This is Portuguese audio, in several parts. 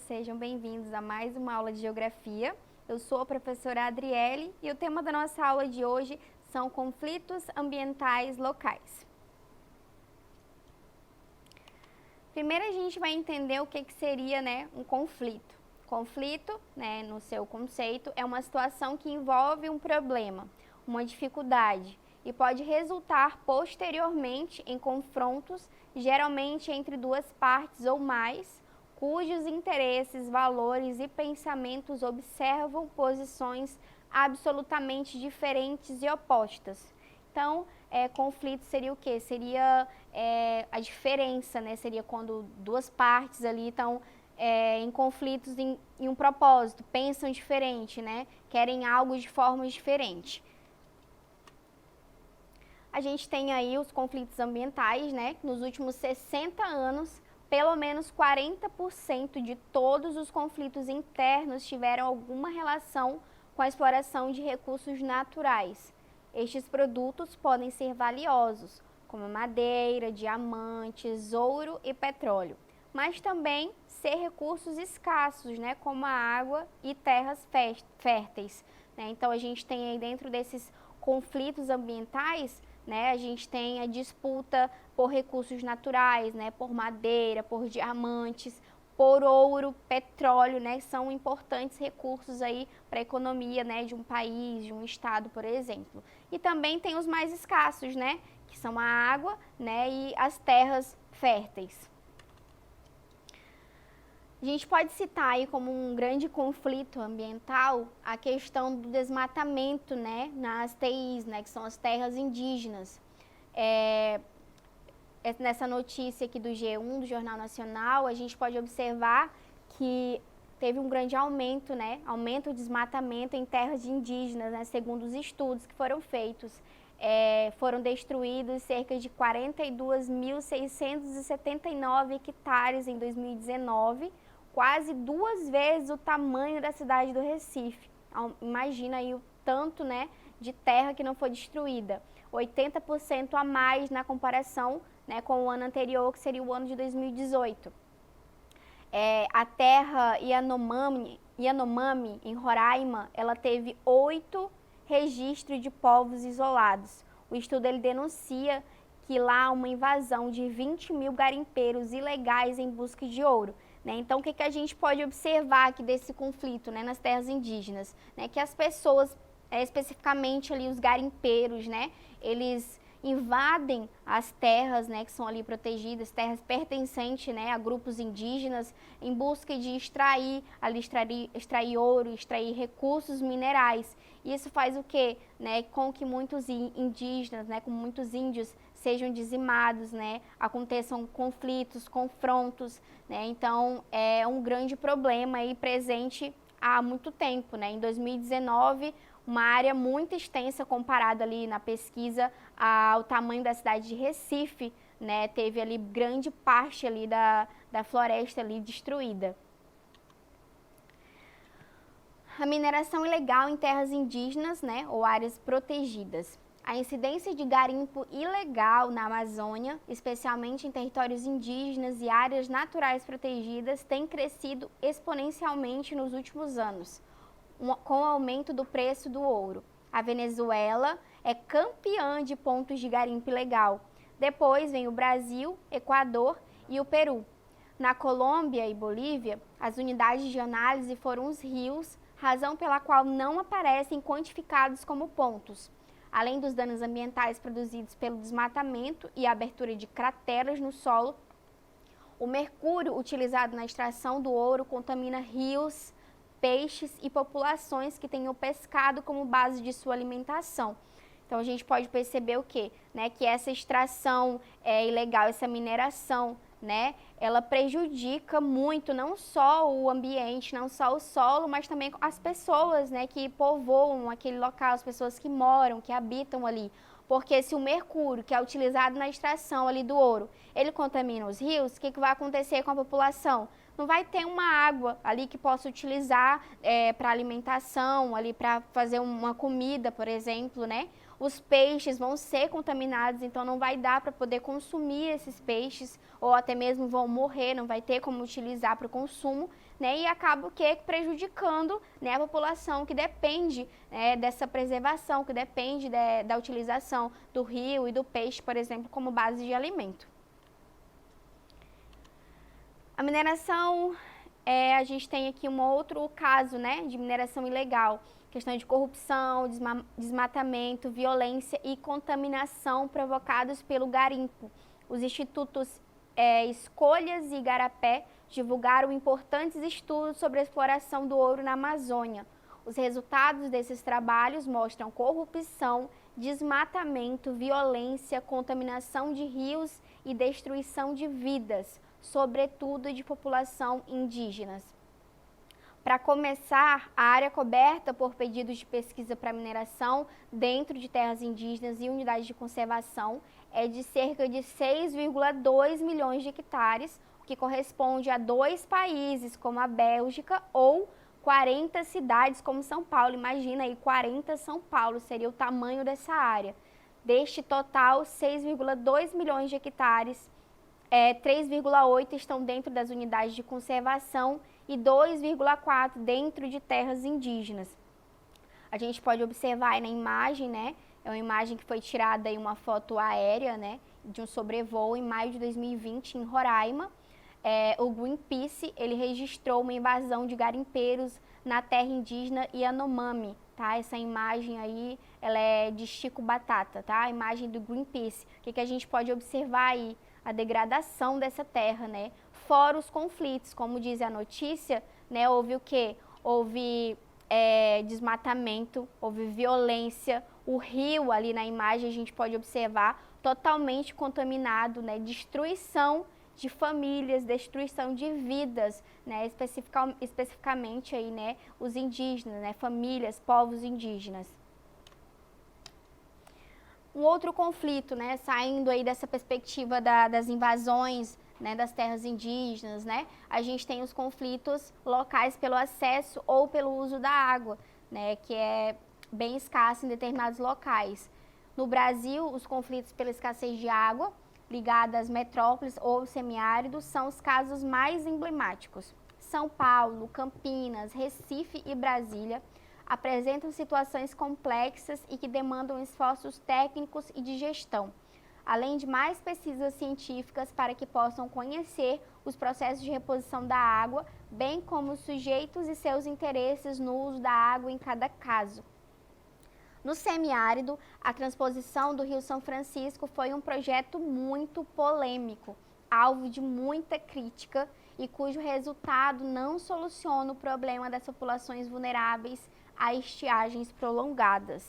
sejam bem-vindos a mais uma aula de Geografia. Eu sou a professora Adriele e o tema da nossa aula de hoje são conflitos ambientais locais. Primeiro a gente vai entender o que seria, um conflito. Conflito, no seu conceito, é uma situação que envolve um problema, uma dificuldade e pode resultar posteriormente em confrontos, geralmente entre duas partes ou mais, cujos interesses, valores e pensamentos observam posições absolutamente diferentes e opostas. Então, conflito seria o quê? Seria a diferença, Seria quando duas partes ali estão em conflitos em um propósito, pensam diferente, Querem algo de forma diferente. A gente tem aí os conflitos ambientais, Nos últimos 60 anos, pelo menos 40% de todos os conflitos internos tiveram alguma relação com a exploração de recursos naturais. Estes produtos podem ser valiosos, como madeira, diamantes, ouro e petróleo, mas também ser recursos escassos, como a água e terras férteis. Então, a gente tem aí dentro desses conflitos ambientais, a gente tem a disputa por recursos naturais, por madeira, por diamantes, por ouro, petróleo, são importantes recursos aí para a economia, de um país, de um estado, por exemplo. E também tem os mais escassos, que são a água, e as terras férteis. A gente pode citar aí como um grande conflito ambiental a questão do desmatamento, nas TIs, que são as terras indígenas. Nessa notícia aqui do G1, do Jornal Nacional, a gente pode observar que teve um grande aumento, aumento do desmatamento em terras indígenas, segundo os estudos que foram feitos. Foram destruídos cerca de 42.679 hectares em 2019, quase 2 vezes o tamanho da cidade do Recife. Imagina aí o tanto, de terra que não foi destruída. 80% a mais na comparação, com o ano anterior, que seria o ano de 2018. A terra Yanomami, em Roraima, ela teve 8 registros de povos isolados. O estudo ele denuncia que lá há uma invasão de 20 mil garimpeiros ilegais em busca de ouro. Então, o que a gente pode observar aqui desse conflito, nas terras indígenas? Que as pessoas, especificamente ali os garimpeiros, eles invadem as terras, que são ali protegidas, terras pertencentes, a grupos indígenas, em busca de extrair ouro, extrair recursos minerais. Isso faz o quê? Com que muitos indígenas, com muitos índios sejam dizimados, aconteçam conflitos, confrontos, Então, é um grande problema aí presente há muito tempo, Em 2019, uma área muito extensa comparada ali na pesquisa ao tamanho da cidade de Recife, Teve ali grande parte ali da floresta ali destruída. A mineração ilegal em terras indígenas, ou áreas protegidas. A incidência de garimpo ilegal na Amazônia, especialmente em territórios indígenas e áreas naturais protegidas, tem crescido exponencialmente nos últimos anos, com o aumento do preço do ouro. A Venezuela é campeã de pontos de garimpo ilegal. Depois vem o Brasil, Equador e o Peru. Na Colômbia e Bolívia, as unidades de análise foram os rios, razão pela qual não aparecem quantificados como pontos. Além dos danos ambientais produzidos pelo desmatamento e a abertura de crateras no solo, o mercúrio utilizado na extração do ouro contamina rios, peixes e populações que têm o pescado como base de sua alimentação. Então, a gente pode perceber o quê? Que essa extração ilegal, essa mineração, ela prejudica muito não só o ambiente, não só o solo, mas também as pessoas, que povoam aquele local, as pessoas que moram, que habitam ali. Porque se o mercúrio, que é utilizado na extração ali do ouro, ele contamina os rios, o que vai acontecer com a população? Não vai ter uma água ali que possa utilizar para alimentação, ali para fazer uma comida, por exemplo, Os peixes vão ser contaminados, então não vai dar para poder consumir esses peixes, ou até mesmo vão morrer, não vai ter como utilizar para o consumo, né, e acaba prejudicando, né, a população que depende, né, dessa preservação, que depende da utilização do rio e do peixe, por exemplo, como base de alimento. A mineração, a gente tem aqui um outro caso, né, de mineração ilegal, questão de corrupção, desmatamento, violência e contaminação provocados pelo garimpo. Os institutos Escolhas e Igarapé divulgaram importantes estudos sobre a exploração do ouro na Amazônia. Os resultados desses trabalhos mostram corrupção, desmatamento, violência, contaminação de rios e destruição de vidas, sobretudo de população indígenas. Para começar, a área coberta por pedidos de pesquisa para mineração dentro de terras indígenas e unidades de conservação é de cerca de 6,2 milhões de hectares, o que corresponde a 2 países como a Bélgica ou 40 cidades como São Paulo. Imagina aí, 40 São Paulo seria o tamanho dessa área. Deste total, 6,2 milhões de hectares, 3,8 estão dentro das unidades de conservação e 2,4 dentro de terras indígenas. A gente pode observar aí na imagem, né? É uma imagem que foi tirada em uma foto aérea, né? De um sobrevoo em maio de 2020 em Roraima. O Greenpeace, ele registrou uma invasão de garimpeiros na terra indígena Yanomami, tá? Essa imagem aí, ela é de Chico Batata, tá? A imagem do Greenpeace. O que a gente pode observar aí? A degradação dessa terra, né? Fora os conflitos, como diz a notícia, né? Houve o quê? Houve desmatamento, houve violência, o rio ali na imagem a gente pode observar totalmente contaminado, né? Destruição de famílias, destruição de vidas, né? Especificamente aí, né? Os indígenas, né? Famílias, povos indígenas. Um outro conflito, né, saindo aí dessa perspectiva das invasões, né, das terras indígenas, né, a gente tem os conflitos locais pelo acesso ou pelo uso da água, né, que é bem escasso em determinados locais. No Brasil, os conflitos pela escassez de água, ligada às metrópoles ou semiáridos, são os casos mais emblemáticos. São Paulo, Campinas, Recife e Brasília apresentam situações complexas e que demandam esforços técnicos e de gestão, além de mais pesquisas científicas para que possam conhecer os processos de reposição da água, bem como os sujeitos e seus interesses no uso da água em cada caso. No semiárido, a transposição do Rio São Francisco foi um projeto muito polêmico, alvo de muita crítica e cujo resultado não soluciona o problema das populações vulneráveis a estiagens prolongadas.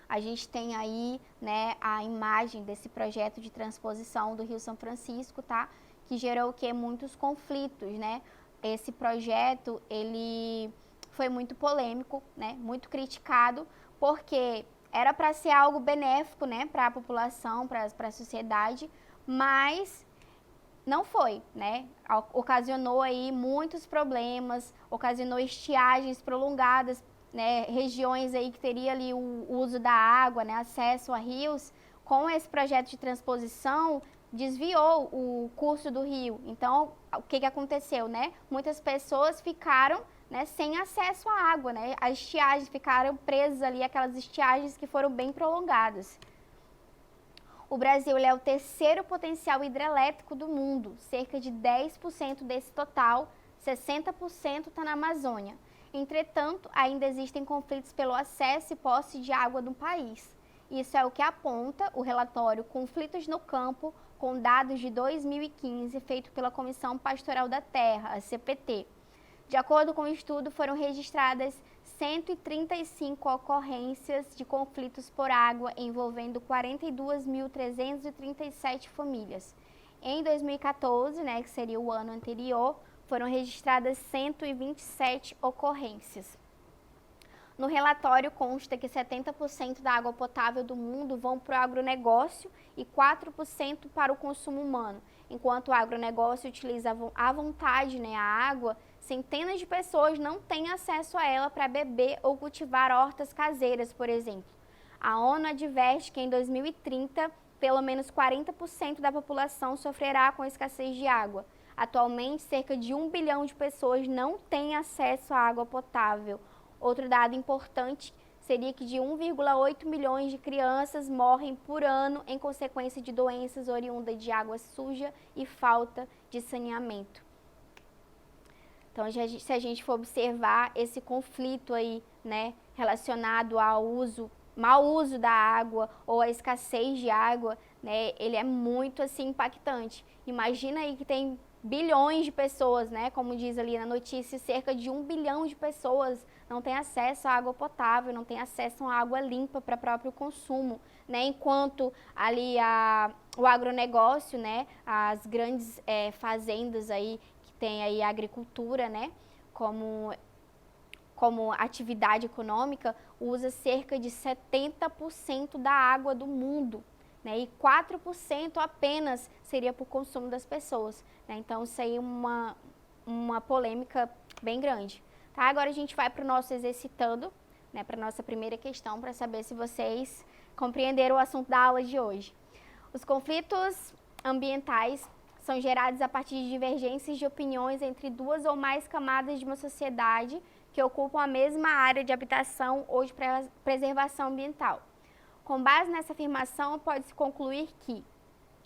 A gente tem aí, né, a imagem desse projeto de transposição do Rio São Francisco, tá? Que gerou o quê? Muitos conflitos, né? Esse projeto, ele foi muito polêmico, né? Muito criticado, porque era para ser algo benéfico, né, para a população, para a sociedade, mas não foi, né? Ocasionou aí muitos problemas, ocasionou estiagens prolongadas, né? Regiões aí que teria ali o uso da água, né? Acesso a rios. Com esse projeto de transposição, desviou o curso do rio. Então, o que aconteceu, né? Muitas pessoas ficaram, né, sem acesso à água, né? As estiagens ficaram presas ali, aquelas estiagens que foram bem prolongadas. O Brasil é o terceiro potencial hidrelétrico do mundo, cerca de 10% desse total, 60% está na Amazônia. Entretanto, ainda existem conflitos pelo acesso e posse de água no país. Isso é o que aponta o relatório Conflitos no Campo, com dados de 2015, feito pela Comissão Pastoral da Terra, a CPT. De acordo com o estudo, foram registradas 135 ocorrências de conflitos por água envolvendo 42.337 famílias. Em 2014, né, que seria o ano anterior, foram registradas 127 ocorrências. No relatório consta que 70% da água potável do mundo vão para o agronegócio e 4% para o consumo humano. Enquanto o agronegócio utiliza à vontade, né, a água, centenas de pessoas não têm acesso a ela para beber ou cultivar hortas caseiras, por exemplo. A ONU adverte que em 2030, pelo menos 40% da população sofrerá com a escassez de água. Atualmente, cerca de 1 bilhão de pessoas não têm acesso à água potável. Outro dado importante seria que de 1,8 milhões de crianças morrem por ano em consequência de doenças oriundas de água suja e falta de saneamento. Então, se a gente for observar esse conflito aí, né, relacionado ao mau uso da água ou a escassez de água, né, ele é muito assim impactante. Imagina aí que tem bilhões de pessoas, né, como diz ali na notícia, cerca de 1 bilhão de pessoas não têm acesso à água potável, não têm acesso à água limpa para próprio consumo, né, enquanto ali o agronegócio, né, as grandes fazendas aí que tem aí a agricultura, né, como atividade econômica, usa cerca de 70% da água do mundo, né? E 4% apenas seria para o consumo das pessoas, né? Então, isso aí é uma polêmica bem grande. Tá? Agora a gente vai para o nosso exercitando, né? Para a nossa primeira questão, para saber se vocês compreenderam o assunto da aula de hoje. Os conflitos ambientais são gerados a partir de divergências de opiniões entre duas ou mais camadas de uma sociedade que ocupam a mesma área de habitação ou de preservação ambiental. Com base nessa afirmação, pode-se concluir que,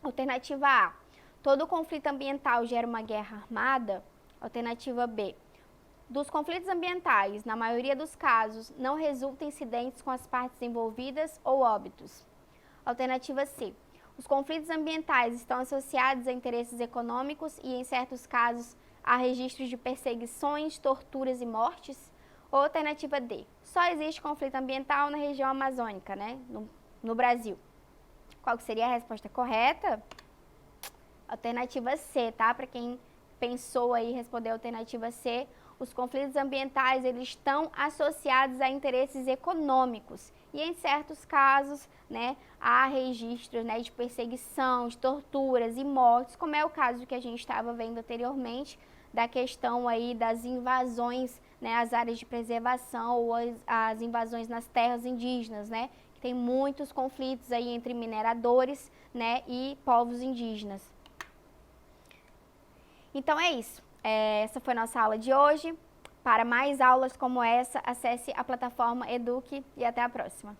alternativa A, todo conflito ambiental gera uma guerra armada. Alternativa B, dos conflitos ambientais, na maioria dos casos, não resultam incidentes com as partes envolvidas ou óbitos. Alternativa C, os conflitos ambientais estão associados a interesses econômicos e, em certos casos, há registros de perseguições, torturas e mortes. Ou alternativa D, só existe conflito ambiental na região amazônica, né, no Brasil. Qual que seria a resposta correta? Alternativa C, tá? Para quem pensou aí responder a alternativa C, os conflitos ambientais eles estão associados a interesses econômicos e em certos casos, né, há registros, né, de perseguição, de torturas e mortes, como é o caso que a gente estava vendo anteriormente da questão aí das invasões, né, às áreas de preservação ou as invasões nas terras indígenas, né, que tem muitos conflitos aí entre mineradores, né, e povos indígenas. Então é isso. Essa foi a nossa aula de hoje. Para mais aulas como essa, acesse a plataforma Eduque e até a próxima.